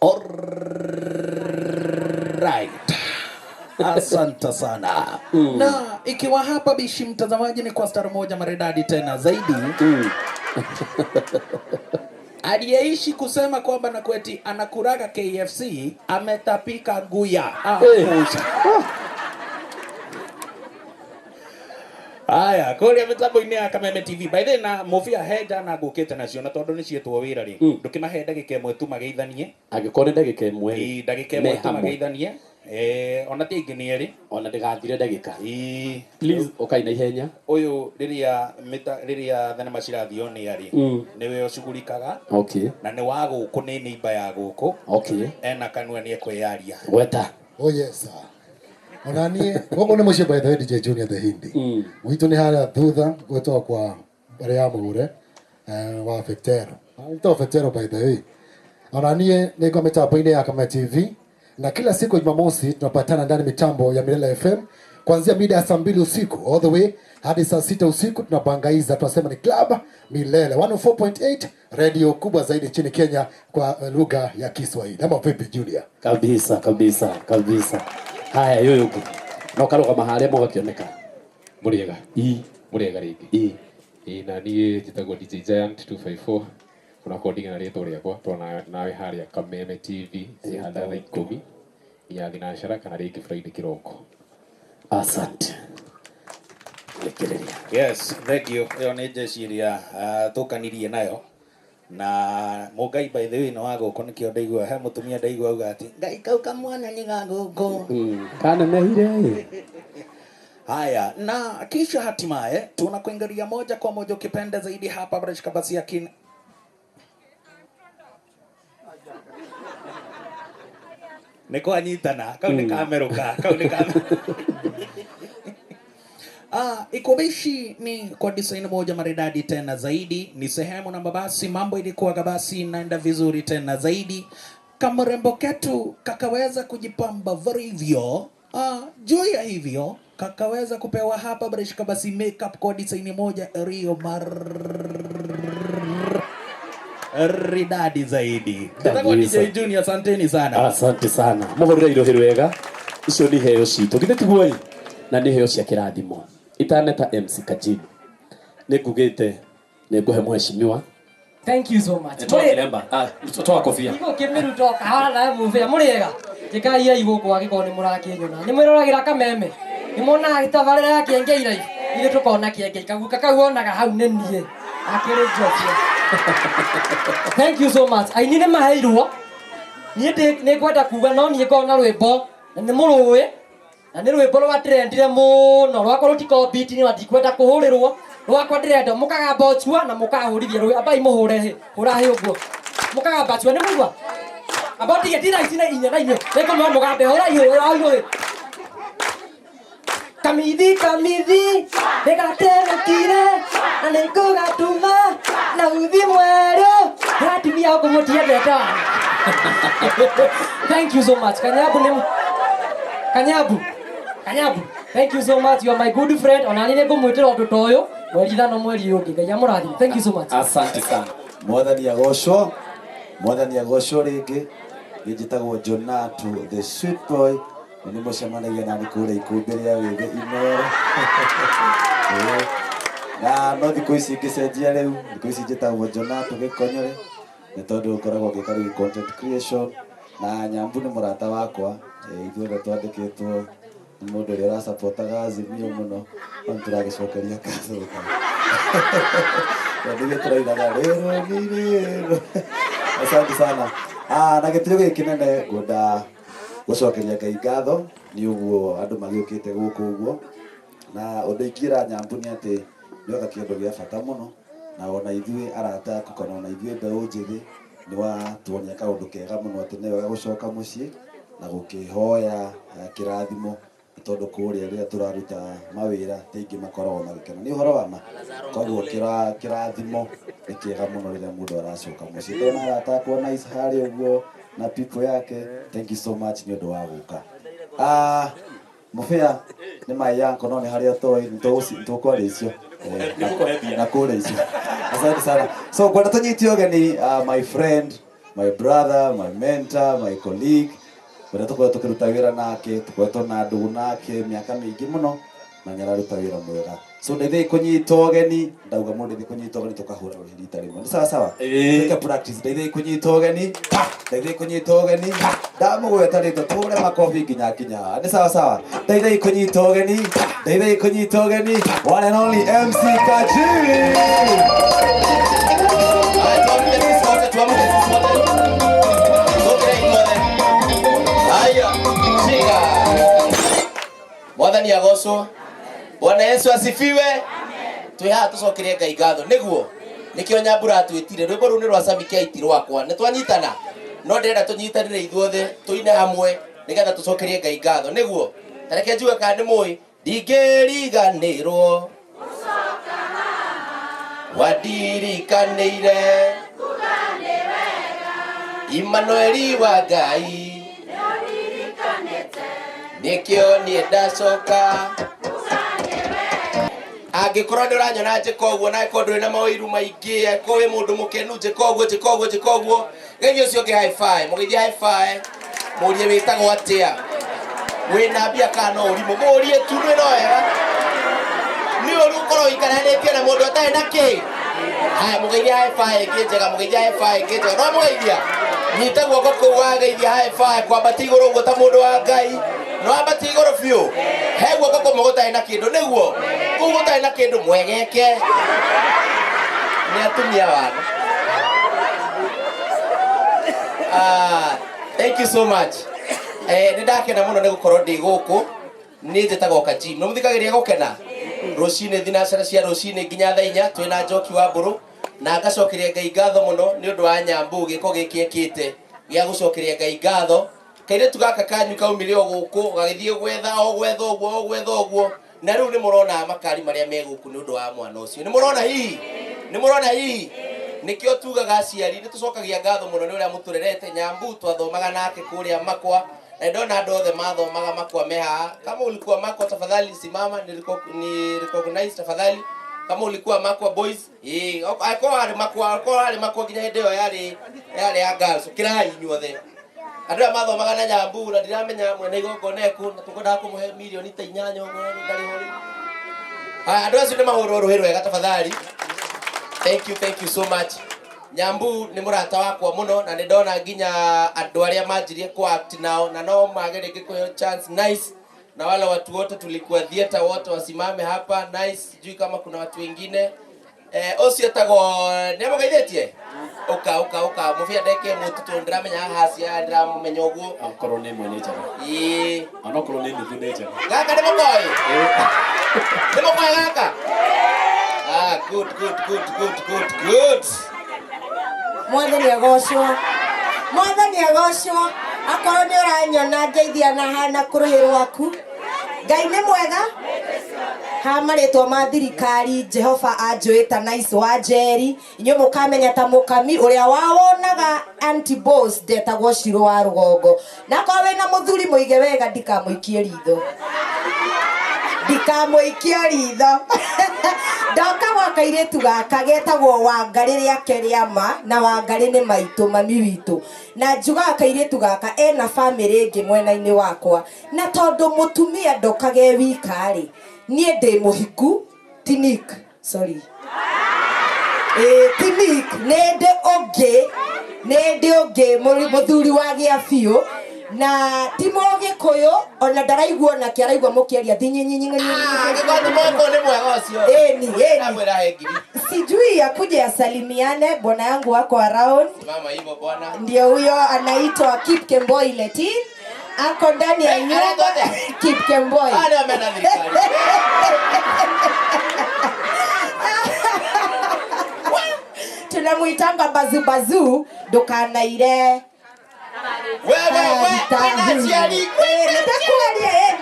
Alright. Asante sana. Na ikiwa hapa bishi mtazamaji ni kwa star moja maridadi tena zaidi. Aliyeishi kusema kwamba na kweti anakuraga KFC ametapika guya. Aya, kuria mitambo-ini ya Kameme TV. By the way, na Mufia Heja na ngukite nacio na tondu ni cietwo wira ri. Ndukimahe ndagika imwe tu mageithanie. Agikone ndagika imwe. Ndagika imwe tu mageithanie. Ona ti ingi ni eri. Ona ndigathire ndagika. Please ukaina ihenya. Uyu riria thenema cirathio ni ari. Niwe ucugurikaga. Okay. Na ni wa guku ni nimba ya guku. Okay. Ena kanua ni ekweyaria. Weta. Oh yes sir. Onani goko ni mucie by the way DJ Junior the Hindi. Witu ni hara thutha gwetwa kwa bare ya mugure wa Fetero. Ito Fetero by the way. Onani niko mitambo-ini ya Kameme TV na kila siku Jumamosi tunapatana ndani mitambo ya Milele FM kuanzia mida ya saa 2 usiku all the way hadi saa 6 usiku tunabangaiza, tunasema ni Club Milele 104.8 radio kubwa zaidi nchini Kenya kwa lugha ya Kiswahili. Kama vipi Julia? Kabisa kabisa kabisa. Haya yoyo ku. No karoga mahali mo gakioneka. Muriega. Muriega rigi. Na niĩ njĩtagwo DJ Giant 254. Kuna coding na rĩtwa rĩakwa twana nawe harĩa Kameme TV cihanda thaa 10 ya thinacara kana rĩngĩ Friday kĩroko. Asante. Yes, thank you. Yo ni jeciria tukanirie nayo. Na mugai by the way no wago nikio ndaigua he mutumia ndaigua uga ati ngai kau kamwana ni gaguko. Kana mehire. Haya, na kisha hatimaye tunakuangalia moja kwa moja ukipenda zaidi hapa Brashka basi yakini. Neko anyitana, kau ni kameruka, kau ni kameruka. Ikobishi ni kwa design moja maridadi tena zaidi. Ni sehemu na basi mambo ilikuwa basi inaenda vizuri tena zaidi. Kama rembo ketu kakaweza kujipamba vilivyo. Juu ya hivyo kakaweza kupewa hapa Brashka basi makeup kwa design moja Rio maridadi zaidi. Kwa DJ Junior asanteni sana. Asante sana. Muhorera irohero wega. Icio ni heo citu. Githe tiguoi na ni heo cia kirathimo. Itaneta MC Kajibu. Nikugite niguhe mheshimiwa. Thank you so much. Tulemba. Toa kofia. Iko kimiruto kahana na Mufia muriega. Tikai ya igoko wagiko ni murakinyona. Ni mwiragira Kameme. Ni mona gitabarira ya kienge ira. Ile tukona kienge kaguka kauonaga hau nenie. Akiri jofia. Thank you so much. I need maheirwo. Ni kwenda kuga no ni ko na rwimbo. Ni muruwe. Na ni rwimbo rwa trendire muno rwako rutiko beat ni watikwenda kuhurirwo. Rwako ndirenda mukagamba ochua na mukahurithia rwe abai muhure hurahe uguo. Mukagamba ochua ni mugwa. Aboti getira itina inya na inyo. Niko no mugambe hurahe. Kamithi negatera kire na nikugatuma na uthi mwero hatimia kumutia deta. Thank you so much Kanyabu. Thank you so much. You are my good friend. Onanine kumwitira undu toyo mweri thano mweri ungi ngai amurathi. Thank you so much. Asante sana. Mwathani agocwo ringi njitagwo Jonatu the sweet boy. Ni mucemanagia na nikure ikumbi ria withe imero. Na no thikũ ici ngĩcenjia rĩu thikũ ici njĩtagwo Jonatu Gĩkonyore nĩ tondũ ngoragwo ngĩka rĩu content creation na Nyambu nĩ mũrata wakwa ithuothe twandĩkĩtwo nĩ mũndũ ũrĩa ũracapotaga Azimio mũno no tũragĩcokeria ngatho na nĩ tũrainaga rĩrũ. Asante sana. Na gĩtĩo gĩkĩ kĩnene ngwenda gũcokeria Ngai ngatho nĩ ũguo andũ magĩũkĩte gũkũ ũguo na ũndũ ingĩra Nyambu nĩ atĩ nĩoka kĩndũ gĩa bata mũno na ona ithuĩ arata aku kana ona ithuĩ mbeũ njĩthĩ nĩ watuonia kaũndũ kega mũno atĩ nĩ wega gũcoka mũciĩ na gũkĩhoya kĩrathimo nĩ tondũ kũrĩa rĩrĩa tũraruta mawĩra teingĩ makoragwo magĩkena nĩ ũhoro wa ma. Koguo kĩrathimo nĩ kĩega mũno rĩrĩa mũndũ aracoka mũciĩ. Ndona arata akwa nice harĩa ũguo na people yake. Thank you so much nĩ ũndũ wa gũka. Mufia nĩ mai yanko no nĩ harĩa toĩ tũkwarĩa icio na kũrĩa icio. Asante sana. So ngwenda tũnyitie ũgeni my friend my brother, my mentor, my colleague. Wena tukoretwo tukiruta wira nake, tukoretwo na ndugu nake miaka mingi muno na nyararuta wira mwega. So ndaithei kunyita ũgeni, ndauga mundu ndi kunyita ũgeni tukahura rita rimwe. Ni sawa sawa? Tuka practice ndaithei kunyita ũgeni, ndaithei kunyita ũgeni. Ndamũgweta rĩtwa tũre makofi nginya. Ni sawa sawa? Ndaithei kunyita ũgeni, ndaithei kunyita ũgeni. One and only MC Kajiri. Mwathani agocwo. Bwana Yesu asifiwe. Twiha tucokerie Ngai ngatho niguo nikio Nyambura atwitire rwimbo ru ni rwa Samike aiti rwakwa ni twanyitana no ndenda tunyitanire ithuothe tuine hamwe nigetha tucokerie Ngai ngatho niguo tareke njuga kana ni mui ndingiriganirwo gucoka wadirikanire kugane wega Emmanueli wa Ngai nikio ni ndacoka angikorwo ndi uranyona njika uguo na ko nduri na mawiru maingi ko wi mundu mukenu njika uguo geithio cio ngi high five mugeithia high five murie witagwo atia wina mbia kana urimu murie tu ni no wega ni uru korwo ikaranitie na mundu atari na ki haya mugeithia high five ngi njega mugeithia high five ngi njega no mugeithia nyita guoko kuu wageithia high five kwambati iguru uguo ta mundu wa Ngai no ambati iguru biu he guoko kumu gutari na kindu niguo gutari na kindu mwegeke ni atumia wana. Thank you so much. Ni ndakena muno ni gukorwo ndi guku ni njitagwo Kajim no muthikagiria gukena rucine thinacara cia rucine nginya thaa 4 twina Njoki wa Mburu na ngacokeria Ngai ngatho muno ni undu wa Nyambu giko gikiekite gia gucokeria Ngai ngatho kaire tugaka kanyu kaumire o guku gagithie gwetha uguo na riu ni murona makari maria me guku ni undu wa mwana ucio ni murona hihi nikio tugaga aciari ni tucokagia ngatho muno ni uria muturerete Nyambu twathomaga nake kuria Makwa na ndona andu othe mathomaga Makwa meha kama ulikuwa Makwa tafadhali simama ni recognize tafadhali kama ulikuwa Makwa boys alikuwa Makwa nginya ndio yale ya girls kirai inyuothe andũ mathomaga na Nyambu na ndiramenya mwene igongona eku na tukwenda kumuhe milioni ta 8 ndari hori andũ acio nĩ mahũrwo rũhĩ rwega tafadhali. Thank you so much. Nyambu ni murata wakwa muno na nĩ ndona nginya andũ arĩa manjirie ku act nao na no magereke kuyo chance nice na wale watu wote tulikuwa theater wote wasimame hapa nice sijui kama kuna watu wengine ocio tago nĩ mũgeithĩtie uka mufia ndeke mututu ndiramenya hacia ndiramenya uguo akorwo ni mwene njega anokorwo ni nuthu ni njega gaka ni mukoi gaka good Mwathani agocwo akorwo ni uranyona ngeithia na hana kuruhi rwaku Ngai ni mwega ha maritwa ma thirikari Jehova anjuita nice wa Njeri inyo mukamenya ta mukami uria wawonaga anti-boss ndetagwo Shiro wa Rugongo na kwa wena muthuri muige wega ndikamuikie ritho ndoka gwa kairitu gaka getagwo Wangari riake riama na Wangari ni maitu mami witu na njuga kairitu gaka ena family ingi mwena-ini wakwa na tondu mutumia ndokage wikari nie ndi muhiku Tinik nende onge muthuri wa gia biu na timo Gikuyu ona ndaraigua na kiaraigua mukiaria sijui akuje asalimiane bwana yangu wako around mama hivyo bwana ndio huyo anaitwa Kip Kemboi Letin ako ndani ya nyumba Kip Kemboi tunamuitanga bazu ndukanaire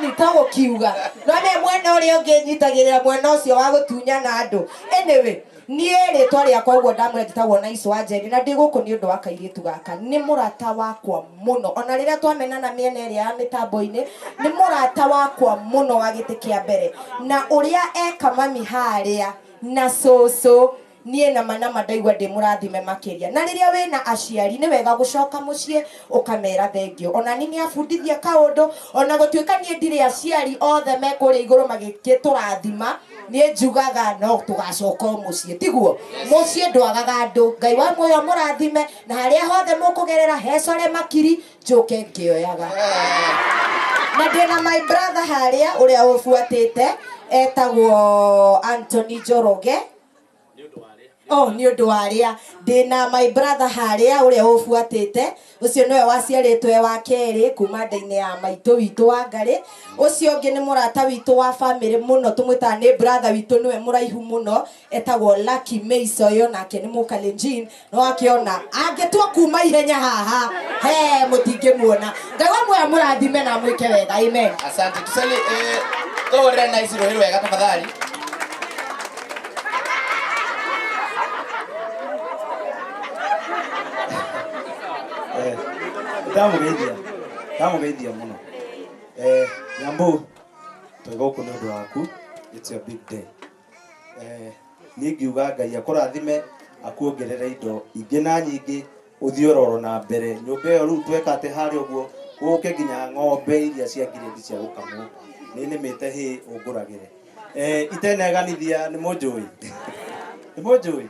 nitago kiuga none mwena uria unginyitagirira mwena ucio wa gutunya na andu anyway nie ritwa riakwa uguo ndamwira njitagwo Nice wa Njeri na ndi guku ni undu wa kairitu gaka ni murata wakwa muno ona riria twamenana miena iria ya mitambo-ini ni murata wakwa muno wa giti kia mbere na uria eka mami haria na soso niĩ nama ndaigua ndĩ mũrathime makĩria. Na rĩrĩa wĩna aciari nĩ wega gũcoka mũciĩ ũkamera thengio. Ona ni nĩabundithia kaũndũ, ona gũtuĩka niĩ ndirĩ aciari othe me kũrĩa igũrũ magĩtũrathima, niĩ njugaga no tũgacoka mũciĩ. Tiguo mũciĩ ndwagaga andũ. Ngai wa muoyo mũrathime, na harĩa hothe mũkũgerera hecore makiri njoke ngĩoyaga. Na ndĩna my brother harĩa ũrĩa ũbuatĩte etagwo Anthony Njoroge. Nĩ ũndũ warĩa ndĩna my brother harĩa ũrĩa ũbuatĩte, ũcio nĩwe waciarĩtwe wa kerĩ kuma nda-inĩ ya maitũ witũ wa Ngarĩ. Ũcio ũngĩ nĩ mũrata witũ wa family mũno, tũmwĩtaga nĩ brother witũ, nĩwe mũraihu mũno, etagwo Lucky Meisoyo, nake nĩ Mũkalenjin. No akĩona angĩtua kuma ihenya haha he mũtingĩmuona. Ngai wa muoyo mũrathime na mwĩke wega. Amen. Asante. Tusali tore na isiro hilo wega tafadhali. Ndamugeithia muno. Nyambu tũgoku nĩ ũndũ waku. It's a big day. Niĩ ngiuga Ngai akũrathime, akuongerere indo ingĩ na nyingĩ, ũthiĩ roro na mbere. Nyũmba ĩyo rĩu tweka atĩ harĩa ũguo gũke nginya ng'ombe iria cia ngirĩndi cia gũkamwo. Nĩ nĩmĩte hĩ ũngũragĩre. Iteneganithia nĩ mũnjũĩ. Nĩ mũnjũĩ?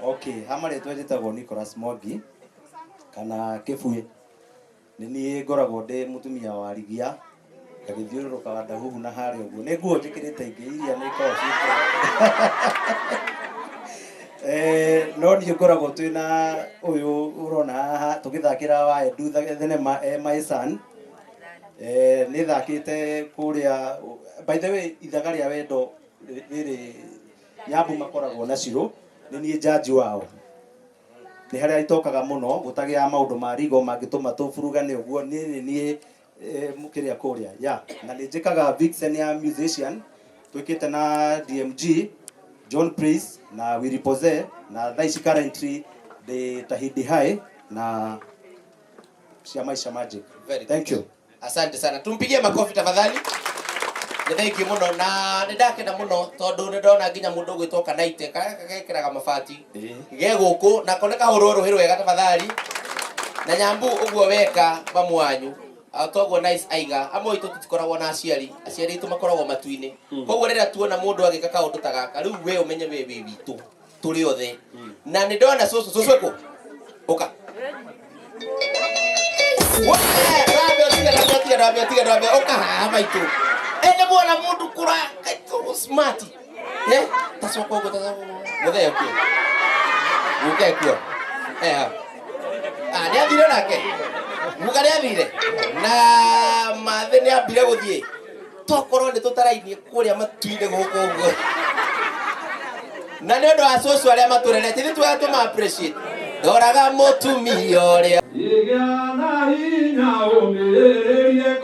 Okay, hamarĩtwa njĩtagwo Nicholas Mwangi kana Kĩbuĩ. Nĩ niĩ ngoragwo ndĩ mũtumia wa Rigia, ngagĩthiũrũrũkaga Ndahuhu na harĩa ũguo. Nĩ nguo njĩkĩrĩte ingĩ iria nĩ ikoragwo ciĩkĩrĩte. No niĩ ngoragwo twĩna ũyũ ũrona haha tũgĩthakĩra wa Edu thenema My Son. Nĩ thakĩte kũrĩa, by the way, ithaga rĩa wendo rĩrĩ Nyambu makoragwo na Shirũ, nĩ niĩ jaji wao. Nĩ harĩa itokaga mũno gũtagĩa maũndũ ma rigo mangĩtũma tũburugane ũguo. Niĩ mũkĩrĩa kũrĩa na nĩ njĩkaga vixen ya musician, twĩkĩte na DMG, John Priest na Willy Pose, na thaa ici currently the Tahidi High na Cia Maisha Magic. Thank you. Asante sana. Tumpigie makofi tafadhali. Thank you muno, na nĩndakena muno tondu nĩ ndona nginya mũndũ gwĩtwo Kanaite gekĩraga mabati ge gũkũ na koneka hũrũ rũhĩ rwega tafadhali. Na Nyambu ũguo weka mamu wanyu atogwo nice aiga amwe itũ tutikoragwo na aciari itũ makoragwo matu-inĩ. Koguo rĩrĩa tuona mũndũ agĩka kaũndũ ta gaka rĩu we ũmenye we witũ tũrĩ othe. Na nĩ ndona cũcũ kũ ũka Rabe oka haha maitũ. Ene mwana mundu kura kaito smart. Tasoko go tasoko. Mutheo kio. Muke kio. Nĩ athire nake. Muka nĩ athire. Na mathe nĩ ambire gũthiĩ. Tokorwo nĩ tũtarainie kũrĩa matu-inĩ gũkũ ũguo. Na nĩ ũndũ wa cũcũ arĩa matũrerete nĩ twatũma appreciate. Ndoraga mũtumia ũrĩa. Igana hinya ũmĩrĩrie